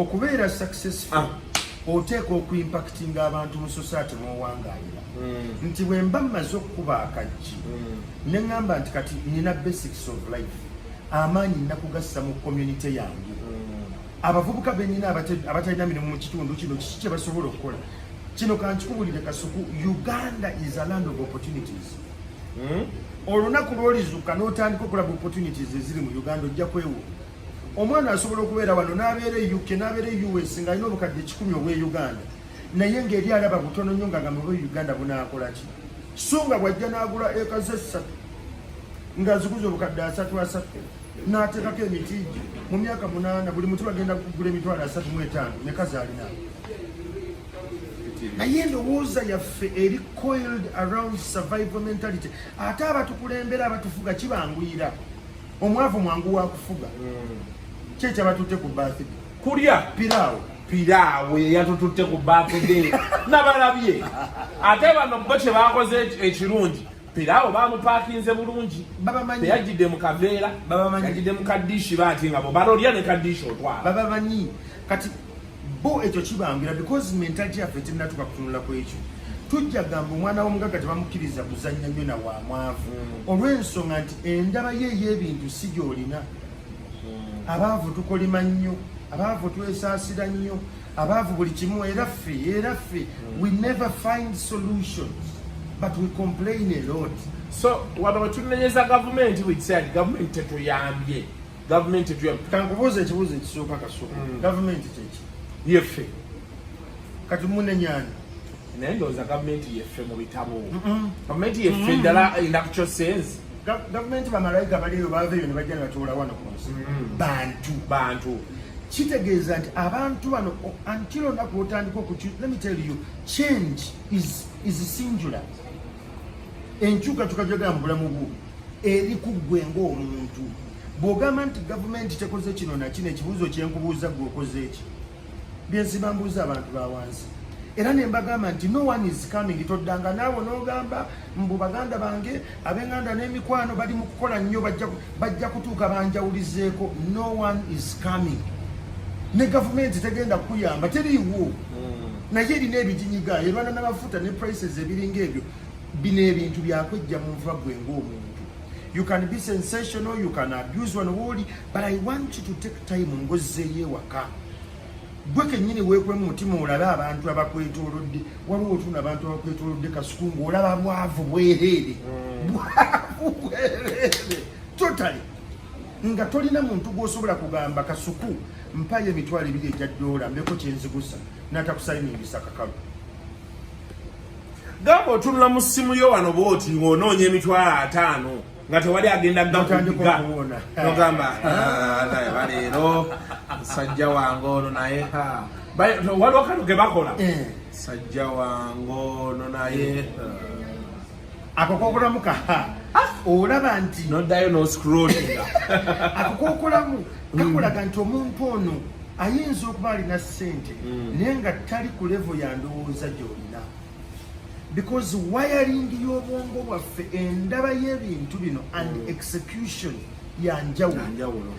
okubeera successful oteeka okuimpactinga abantu mu society mw'owangaayira nti bwe mba mmaze okukuba akaggi ne ŋŋamba nti kati nina basics of life amaanyi nnakugassa mu community yange abavubuka benina abatalina mirimu mu kitundu kino kiki kye basobola okukola kino kankikubulire Kasuku, Uganda is a land of opportunities. Olunaku lw'olizuuka n'otandika okulaba opportunities eziri mu Uganda ojja kwewo. Omwana asobola okubeera wano n'abeera e UK n'abeera e US ng'alina obukadde 10 obw'e Uganda naye ng'eri alaba butono nnyo ng'agamba obw'e Uganda bunaakola ki so nga bw'ajja n'agula eka ze 3 ng'aziguza obukadde 3 n'ateekako emiti gye mu myaka 8 buli muti bagenda kugula emitwalo 35 ne kazaalina naye endowooza yaffe eri coiled around survival mentality ate abatukulembera abatufuga kibanguyira omwavu mwangu wa kufuga kyekyo abatutte ku birthday kulya piraawo yatututte ku birthday nabalabye ate bano bo kye bakoze ekirungi piraawo bamupakinze bulungi teyajjidde mu kaveera yajjidde mu kaddishi baati nga bo balolya ne kaddishi otwala babamanyi kati bo ekyo kibangira because mentality yaffe tennatuka kutunula ku ekyo tujja gamba omwana w'omugaga tebamukkiriza kuzannya nnyo na wa mwavu olw'ensonga nti endaba ye ey'ebintu si gy'olina abaavu tukolima nnyo abaavu twesaasira nnyo abaavu buli kimu era ffe we never find solutions but we complain a lot. So wano wetunenyeza gavumenti we said government tetuyambye kankubuuza ekibuuzo ekisooka Kasuku gavumenti kyeki yeffe kati munenyani naye ndowooza gavumenti yeffe mu bitabo gavumenti yeffe ddala in actual sense gavumenti bamalayika baliyo baveeyo ne bajja ne batuula wano ku nsi bantu kitegeeza nti abantu bano until olunaku otandika let me tell you change is singular enkyukakyuka gyogera mu bulamu bwo eri ku ggwe ng'omuntu bw'ogamba nti gavumenti tekoze kino na kino ekibuuzo kyenkubuuza gwe okoze eki byensiba mbuuza abantu ba wansi era ne mbagamba nti no one is coming toddanga naawe n'ogamba mbu baganda bange ab'enganda n'emikwano bali mu kukola nnyo bajja kutuuka banjawulizeeko no one is coming ne gavumenti tegenda kuyamba teriiwo naye erina ebiginyiga erwana n'amafuta ne prices ebiringa ebyo bino ebintu byakwejja mu nva gwe ng'omuntu. You can be sensational, you can abuse one word, but I want you to take time ngozzeeyo ewaka gwe kennyini weekwe mu mutima olabe abantu abakwetoolodde waliwo otuna abantu abakwetoolodde Kasuku ng'olaba bwavu bwereere totally nga tolina muntu gw'osobola kugamba Kasuku mpayo emitwalo 2 egya $, mbeko kyenzigusa n'atakusayiningisa kakalu gamba otunula mu ssimu yo wano booti ng'onoonya emitwalo 5 nga tewali agenda gakubiga nogamba naye baleero sajja wange ono naye waliwo kano ke bakola sajja wange ono naye ako kokolamu olaba nti noddayo noscrollinga ako kokolamu kakulaga nti omuntu ono ayinza okuba alina ssente naye nga tali ku level ya ndowooza gy'olina because wiring y'obwongo bwaffe endaba y'ebintu bino and execution yanjawulo